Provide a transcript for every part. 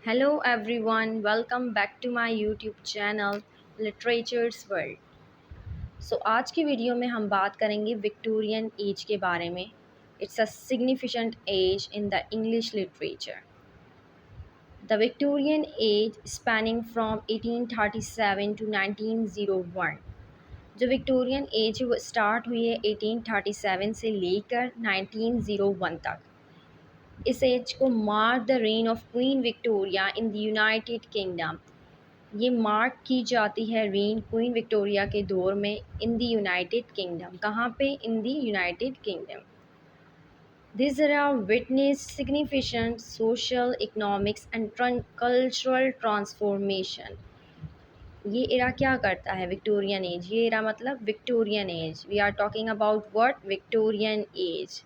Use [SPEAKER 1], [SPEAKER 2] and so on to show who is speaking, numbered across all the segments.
[SPEAKER 1] Hello everyone, welcome back to my YouTube channel Literature's World। आज की video में हम बात करेंगे विक्टोरियन एज के बारे में। It's a significant age in the English literature. The Victorian age spanning from 1837 to 1901। जो विक्टोरियन एज है वो स्टार्ट हुई है 1837 से लेकर 1901 तक। इस एज को mark the rain of Queen Victoria in the United kingdom. ये मार्क की जाती है रेन क्वीन विक्टोरिया के दौर में इन द यूनाइटेड किंगडम। कहाँ पे? In the United Kingdom. This era witness significant social, economics and cultural transformation. ये एरा क्या करता है? Victorian age. ये एरा मतलब Victorian age. We are talking about what? Victorian age.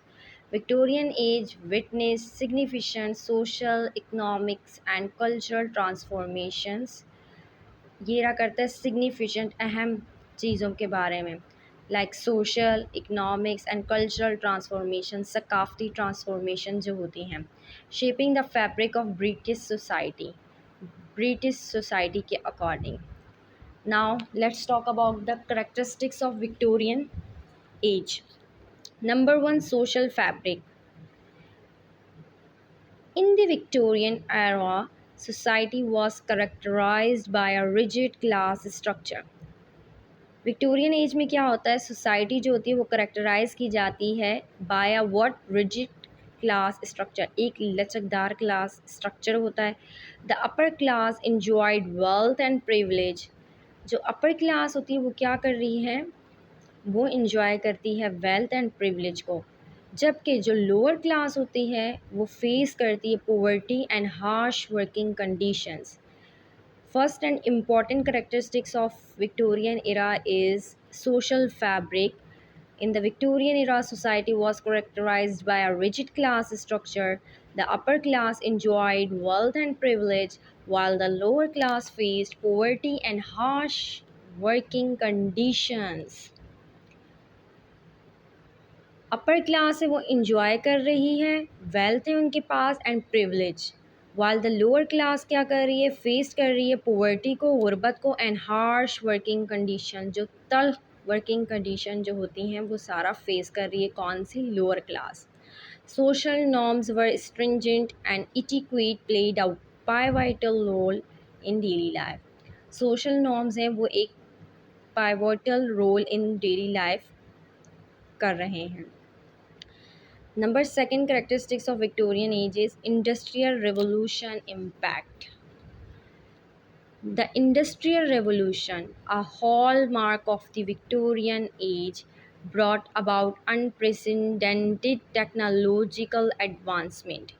[SPEAKER 1] Victorian age witnessed significant social, economics and cultural transformations। ये रहा करता है सिग्निफिकेंट, अहम चीज़ों के बारे में, like social, economics and cultural transformation, सकाफती ट्रांसफॉर्मेशन जो होती हैं। Shaping the fabric of British society के according. Now let's talk about the characteristics of Victorian age. Number 1, social fabric. In the Victorian era, society was characterized by a rigid class structure। Victorian age में क्या होता है? Society जो होती है वो characterized की जाती है by a what? Rigid class structure. एक लचकदार क्लास स्ट्रक्चर होता है। The upper class enjoyed wealth and privilege. जो अपर क्लास होती है वो क्या कर रही है? वो इंजॉय करती है वेल्थ एंड प्रिविलेज को, जबकि जो लोअर क्लास होती है वो फेस करती है poverty and harsh working conditions. First and important characteristics of Victorian era is social fabric। In the Victorian era, society was characterized by a rigid class structure. The upper class enjoyed wealth and privilege, while the lower class faced poverty and harsh working conditions। Upper class है वो enjoy कर रही है, wealth है उनके पास and privilege, वाल the lower class क्या कर रही है? फेस कर रही है पॉवर्टी को, गुर्बत को एंड हार्श वर्किंग कंडीशन। जो तल्ख वर्किंग कंडीशन जो होती हैं वो सारा फेस कर रही है। कौन सी? Lower class. Social norms were stringent and etiquette played a pivotal role in daily life. Social norms हैं वो एक pivotal role in daily life कर रहे हैं। Number 2 characteristics of Victorian age is industrial revolution impact। The industrial revolution, a hallmark of the Victorian age, brought about unprecedented technological advancement।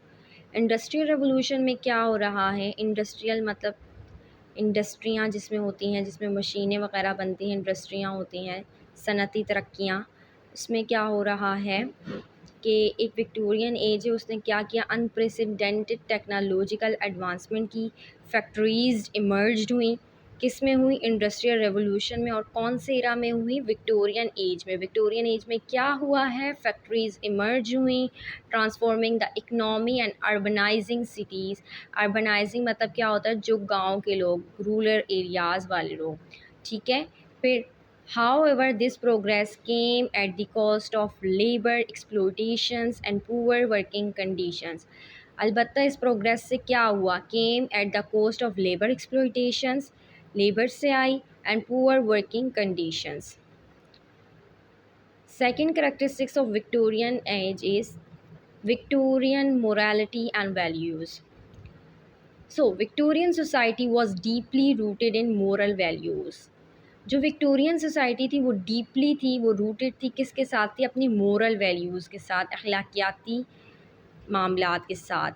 [SPEAKER 1] Industrial revolution में क्या हो रहा है? इंडस्ट्रियल मतलब इंडस्ट्रियाँ जिसमें होती हैं, जिसमें मशीनें वगैरह बनती हैं, इंडस्ट्रियाँ होती हैं, सनती तरक्कियाँ। उसमें क्या हो रहा है कि एक विक्टोरियन एज है, उसने क्या किया? अनप्रेसिडेंटेड टेक्नोलॉजिकल एडवांसमेंट की। फैक्ट्रीज इमर्ज हुई। किस में हुई? इंडस्ट्रियल रेवोल्यूशन में। और कौन से इरा में हुई? विक्टोरियन एज में। विक्टोरियन एज में क्या हुआ है? फैक्ट्रीज इमर्ज हुई, transforming the economy and urbanising cities. Urbanising मतलब क्या होता है? जो गाँव के लोग, रूरल एरियाज़ वाले लोग, ठीक है। फिर However, this progress came at the cost of labor exploitations and poor working conditions। अलबत्ता इस प्रोग्रेस से क्या हुआ? Came at the cost of labor exploitations, labour से आई, and poor working conditions। Second characteristics of Victorian age is Victorian morality and values। So, Victorian society was deeply rooted in moral values। जो Victorian society थी वो deeply थी, वो rooted थी किसके साथ थी? अपनी मोरल वैल्यूज़ के साथ, अखलाकियाती मामलात के साथ।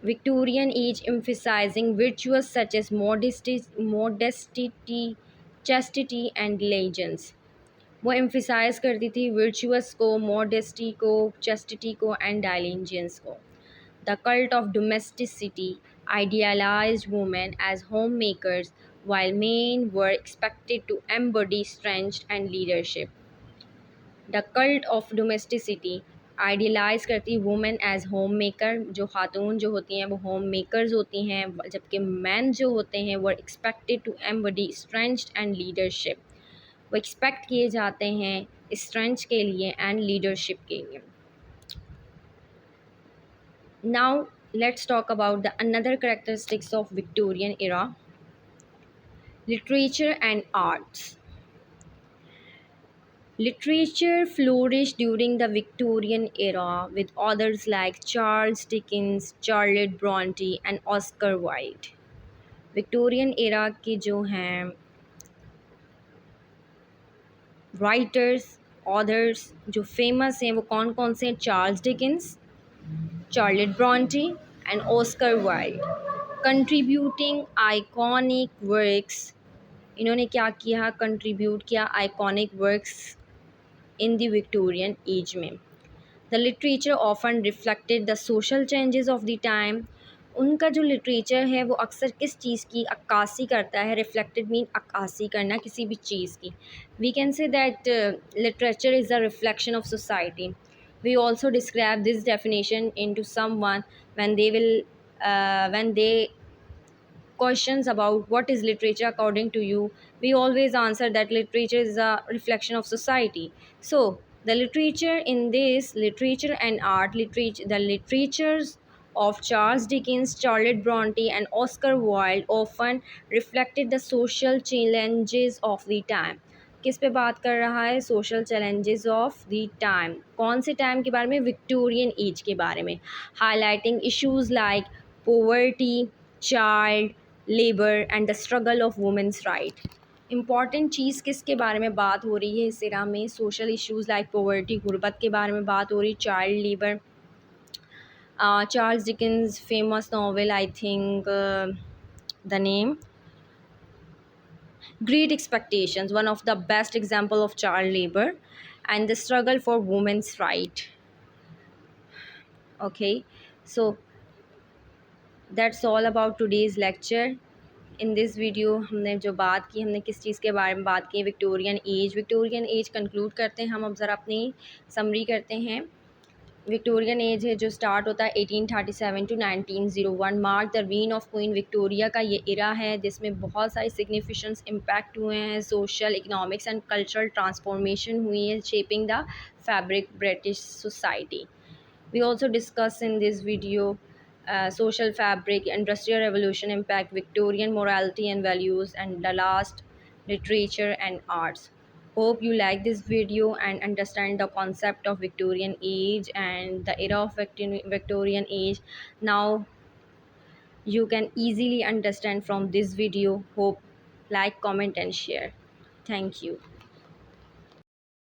[SPEAKER 1] Victorian age emphasising virtuous such as modesty, chastity and diligence. वो एम्फसाइज करती थी वर्चुअस को, मॉडेस्टी को, चैस्टिटी को एंड डिलीजेंस को। The cult of domesticity idealized women as homemakers, while men were expected to embody strength and leadership। The cult of domesticity idealise करती है women age home maker, जो खातून जो होती हैं वो होम मेकर्स होती हैं, जबकि मैन जो होते हैं वो expected to embody strength and leadership, वो एक्सपेक्ट किए जाते हैं स्ट्रेंथ के लिए एंड लीडरशिप के लिए। Now let's talk about the another characteristics of Victorian era, literature and arts. Literature flourished during the Victorian era with authors like Charles Dickens, Charlotte Bronte and Oscar Wilde. Victorian era के जो हैं writers, authors जो famous हैं वो कौन कौन से हैं? Charles Dickens, Charlotte Bronte and Oscar Wilde. Contributing iconic works, इन्होंने क्या किया? कंट्रीब्यूट किया iconic works in the Victorian age में। The literature often reflected the social changes of the time. उनका जो लिटरेचर है वो अक्सर किस चीज़ की अक्कासी करता है? रिफ्लेक्टेड मीन अक्कासी करना किसी भी चीज़ की। We can say that literature is a reflection of society. We also describe this definition in to some one when they questions about what is literature according to you, we always answer that literature is a reflection of society. So the literature in this literature and art literature, the literatures of Charles Dickens, Charlotte Bronte and Oscar Wilde often reflected the social challenges of the time. किस पे बात कर रहा है? Social challenges of the time. कौन से time के बारे में? विक्टोरियन एज के बारे में। Highlighting issues like poverty, child labour and the struggle of women's right. Important चीज़ किसके बारे में बात हो रही है इस एरा में? सोशल इश्यूज़ लाइक पोवर्टी, गुर्बत के बारे में बात हो रही, child labour. Charles Dickens famous novel, I think the name Great Expectations, one of the best example of child labor and the struggle for women's right. Okay, so that's all about today's lecture. In this video हमने जो बात की, हमने किस चीज़ के बारे में बात की? विक्टोरियन एज कंक्लूड करते हैं हम। अब ज़रा अपनी समरी करते हैं। विक्टोरियन एज है जो स्टार्ट होता है 1837 to 1901, mark the reign of Queen Victoria का ये इरा है जिसमें बहुत सारे सिग्निफिकेंस इम्पैक्ट हुए हैं। Social, economics and cultural transformation हुई है, shaping the fabric British society. We also discuss in this video social fabric, industrial revolution impact, Victorian morality and values, and the last, literature and arts. Hope you like this video and understand the concept of Victorian age and the era of Victorian age. Now you can easily understand from this video. Hope like, comment and share. Thank you.